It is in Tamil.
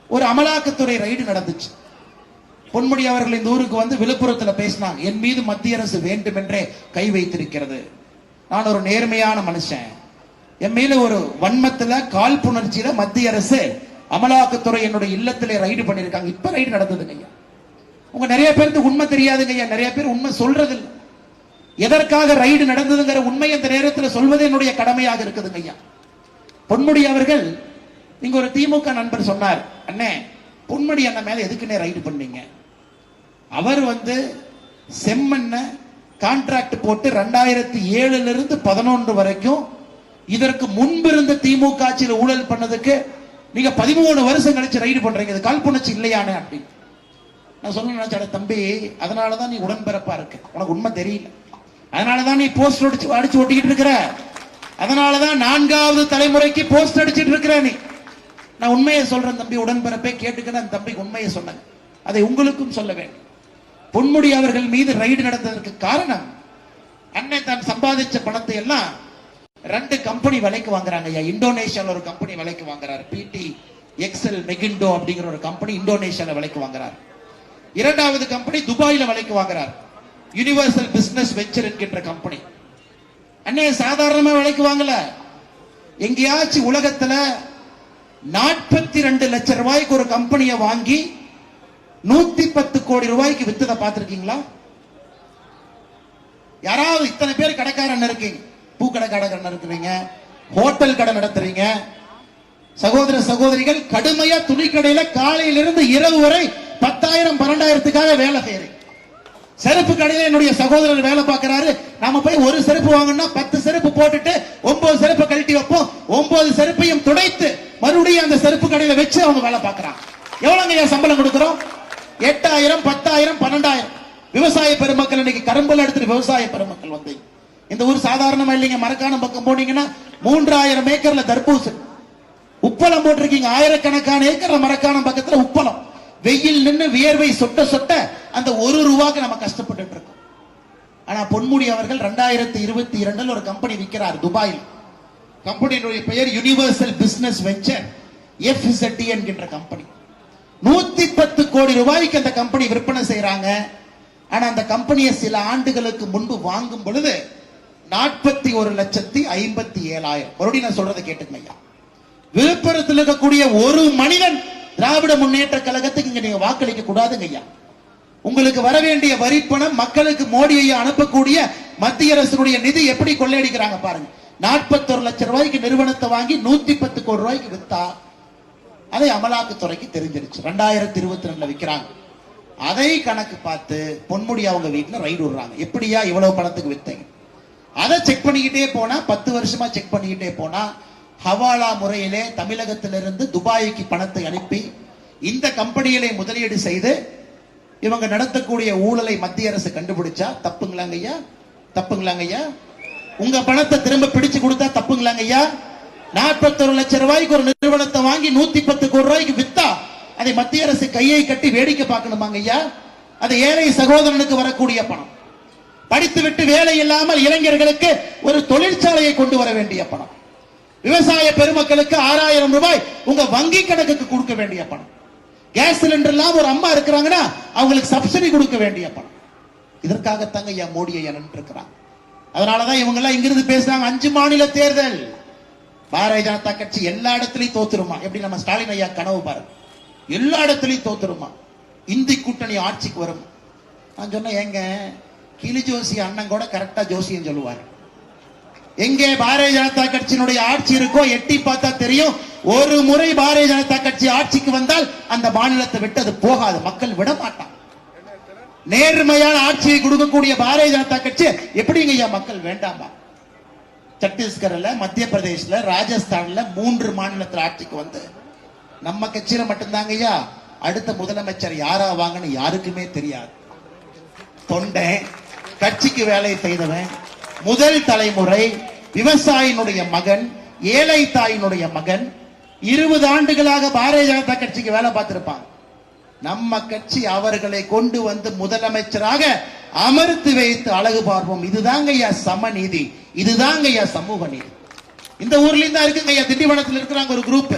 ஒரு அமலாக்கத்துறை ரைடு நடந்துச்சு. பொன்முடி அவர்கள் இந்த ஊருக்கு வந்து விழுப்புரத்தில் பேசினாங்க. என் மீது மத்திய அரசு வேண்டுமென்றே கை வைத்திருக்கிறது. நான் ஒரு நேர்மையான மனுஷன். என் மேல ஒரு வன்மத்துல காழ்ப்புணர்ச்சியில மத்திய அரசு அமலாக்கத்துறை என்னுடைய இல்லத்திலே ரைடு பண்ணிருக்காங்க. இப்ப ரைடு நடந்ததுங்க ஐயா. உங்க நிறைய பேருக்கு உண்மை தெரியாதுங்க ஐயா. நிறைய பேர் உண்மை சொல்றது இல்லை. எதற்காக ரைடு நடந்ததுங்கிற உண்மை அந்த நேரத்தில் சொல்வது என்னுடைய கடமையாக இருக்குதுங்க ஐயா. பொன்முடி அவர்கள் இங்க ஒரு திமுக நண்பர் சொன்னார், அண்ணே பொன்முடி அண்ணன் மேல எதுக்குன்னே ரைடு பண்ணீங்க? அவர் வந்து செம்மண்ண கான்ட்ராக்ட் போட்டு 2007 இருந்து 11 வரைக்கும் இதற்கு முன்பு இருந்த திமுக ஆட்சியில் ஊழல் பண்ணதுக்கு நீங்க 13 வருஷம் கழிச்சு ரைடு பண்றீங்க. இது காழ்ப்புணர்ச்சி இல்லையானே அப்படின்னு நான் சொல்ல நினைச்சேன். தம்பி, அதனாலதான் நீ உடன்பிறப்பா இருக்கு. உனக்கு உண்மை தெரியல. அதனாலதான் நீ போஸ்ட் அடிச்சு ஒட்டிக்கிட்டு இருக்கிற. அதனாலதான் 4வது தலைமுறைக்கு போஸ்ட் அடிச்சிட்டு இருக்கிற நீ. நான் உண்மையை சொல்றேன் தம்பி, உடன்பிறப்பே கேட்டுக்க. அந்த தம்பிக்கு உண்மையை சொன்னேன். அதை உங்களுக்கும் சொல்ல வேண்டும். பொன்முடி அவர்கள் மீது ரைடு நடந்ததற்கு காரணம், அண்ணன் தான் சம்பாதிச்ச பணத்தை எல்லாம் 2 கம்பெனி விலைக்கு வாங்குறாங்க ஐயா. இந்தோனேஷியால ஒரு கம்பெனி விலைக்கு வாங்குறாரு. பிடி எக்ஸல் மெகிண்டோ அப்படிங்கிற ஒரு கம்பெனி இந்தோனேஷியால விலைக்கு வாங்குறாரு. 2வது கம்பெனி துபாயில விலைக்கு வாங்குறாரு. யூனிவர்சல் பிசினஸ் வெஞ்சர் என்கின்ற கம்பெனி. அண்ணே சாதாரணமா விலைக்கு வாங்கல. எங்கேயாச்சும் உலகத்துல 42 லட்சம் ரூபாய்க்கு ஒரு கம்பெனியை வாங்கி 110 கோடி ரூபாய்க்கு வித்ததை பார்த்திருக்கீங்களா? யாராவது இத்தனை பேர் கடைக்காரன் இருக்கீங்க, பூக்கடை கடைக்காரன் இருக்கிறீங்க, ஹோட்டல் கடை நடத்துறீங்க, சகோதர சகோதரிகள் கடுமையா துணி கடையில காலையிலிருந்து இரவு வரை 10,000 12,000க்காக வேலை செய்யறீங்க. செருப்பு கடையில என்னுடைய சகோதரர் வேலை பார்க்கிறாரு. நாம போய் ஒரு செருப்பு வாங்கினா 10 செருப்பு போட்டுட்டு 9 செருப்பை கழட்டி வைப்போம். 9 செருப்பையும் துடைத்து மறுபடியும் அந்த செருப்பு கடையில வச்சு அவங்க வேலை பார்க்கறாங்க. எவ்வளவுங்க சம்பளம் கொடுக்கிறோம்? 8,000 10,000 12,000. விவசாய பெருமக்கள் இன்னைக்கு கரும்புல எடுத்துட்டு விவசாய பெருமக்கள் வந்து இந்த ஊர் சாதாரணமா இல்லைங்க. மரக்காணம் பக்கம் போனீங்கன்னா 3,000 ஏக்கர்ல தர்பூசணி, உப்பளம் போட்டிருக்கீங்க. ஆயிரக்கணக்கான ஏக்கர்ல மரக்காணம் பக்கத்துல உப்பளம். வெயில் நின்று வியர்வை சொட்ட சொட்ட அந்த 1 ரூபாய்க்கு நம்ம கஷ்டப்பட்டு இருக்கோம். ஆனா பொன்முடி அவர்கள் 2022 ஒரு கம்பெனி விற்கிறார் துபாயில். கம்பெனியுடைய பெயர் யூனிவர்சல் பிசினஸ் வெஞ்சர் FZT என்கின்ற கம்பெனி. 110 கோடி ரூபாய்க்கு அந்த கம்பெனி விற்பனை செய்யறாங்க. ஆனா அந்த கம்பெனியை சில ஆண்டுகளுக்கு முன்பு வாங்கும் பொழுது 41,57,000. மறுபடியும் நான் சொல்றதை கேட்டுக்கங்க. விழுப்புரத்தில் இருக்கக்கூடிய ஒரு மனிதன் திராவிட முன்னேற்ற கழகத்துக்கு இங்க நீங்க வாக்களிக்க கூடாதுங்க ஐயா. உங்களுக்கு வர வேண்டிய வரி பணம் மக்களுக்கு மோடி ஐயா அனுப்பக்கூடிய மத்திய அரசுடைய நிதி எப்படி கொள்ளையடிக்கிறாங்க பாருங்க. 41 லட்சம் ரூபாய்க்கு நிறுவனத்தை வாங்கி 110 கோடி ரூபாய்க்கு வித்தா அதை அமலாக்கத்துறைக்கு தெரிஞ்சிருச்சு. 2022 விற்கிறாங்க. அதை கணக்கு பார்த்து பொன்முடி அவங்க வீட்டுல ரைடு விடுறாங்க. எப்படியா இவ்வளவு பணத்துக்கு வித்தீங்க? அதை செக் பண்ணிக்கிட்டே போனா 10 வருஷமா செக் பண்ணிக்கிட்டே போனா ஹவாலா முறையிலே தமிழகத்திலிருந்து துபாய்க்கு பணத்தை அனுப்பி இந்த கம்பெனிகளை முதலீடு செய்து இவங்க நடத்தக்கூடிய ஊழலை மத்திய அரசு கண்டுபிடிச்சா தப்புங்களாங்க ஐயா? தப்புங்களாங்க ஐயா? உங்க பணத்தை திரும்ப பிடிச்சு கொடுத்தா தப்புங்களாங்க ஐயா? 41 லட்சம் ரூபாய்க்கு ஒரு நிறுவனத்தை வாங்கி 110 கோடி ரூபாய்க்கு வித்தா அதை மத்திய அரசு கையை கட்டி வேடிக்கை பார்க்கணுமாங்க ஐயா? அது ஏழை சகோதரனுக்கு வரக்கூடிய பணம். படித்துவிட்டு வேலை இல்லாமல் இளைஞர்களுக்கு ஒரு தொழிற்சாலையை கொண்டு வர வேண்டிய பணம். விவசாய பெருமக்களுக்கு 6,000 ரூபாய் உங்க வங்கி கணக்குக்கு கொடுக்க வேண்டிய பணம். கேஸ் சிலிண்டர் எல்லாம் ஒரு அம்மா இருக்கிறாங்கன்னா அவங்களுக்கு சப்சிடி கொடுக்க வேண்டிய பணம். இதற்காகத்தாங்க ஐயா மோடி ஐயா நின்று இருக்கிறாங்க. அதனாலதான் இவங்க எல்லாம் இங்கிருந்து பேசுறாங்க 5 மாநில தேர்தல் பாரதிய ஜனதா கட்சி எல்லா இடத்துலயும் தோத்துருமா. எப்படி நம்ம ஸ்டாலின் ஐயா கனவு பாருங்க, எல்லா இடத்துலயும் தோத்துருமா, இந்தி கூட்டணி ஆட்சிக்கு வரும். நான் சொன்னேன், ஏங்க கிளி ஜோசி அண்ணன் கூட கரெக்டா ஜோசியம் சொல்லுவார். எங்கே பாரதிய ஜனதா கட்சியினுடைய ஆட்சி இருக்கோ எட்டி பார்த்தா தெரியும். ஒரு முறை பாரதிய ஜனதா கட்சி ஆட்சிக்கு வந்தால் அந்த மாநிலத்தை விட்டு அது போகாது. மக்கள் விட மாட்டான். நேர்மையான ஆட்சியை கொடுக்கக்கூடிய பாரதிய ஜனதா கட்சி எப்படிங்க ஐயா மக்கள் வேண்டாமா? சத்தீஸ்கர்ல, மத்திய பிரதேசல, ராஜஸ்தான்ல 3 மாநிலத்தில் ஆட்சிக்கு வந்து நம்ம கட்சியில மட்டும்தாங்க ஐயா அடுத்த முதலமைச்சர் யாரா வாங்கன்னு யாருக்குமே தெரியாது. தொண்டை கட்சிக்கு வேலை செய்தவன், முதல் தலைமுறை விவசாயினுடைய மகன், ஏழை தாயினுடைய மகன், 20 ஆண்டுகளாக பாரதிய ஜனதா கட்சிக்கு வேலை பார்த்திருப்பாங்க. நம்ம கட்சி அவர்களை கொண்டு வந்து முதலமைச்சராக அமர்த்தி வைத்து அழகு பார்ப்போம். இதுதாங்க ஐயா சமநீதி, இதுதாங்க ஐயா சமூக நீதி. இந்த ஊர்ல இருந்தா இருக்குங்க ஐயா, திண்டிவனத்தில் இருக்கிறாங்க ஒரு குரூப்.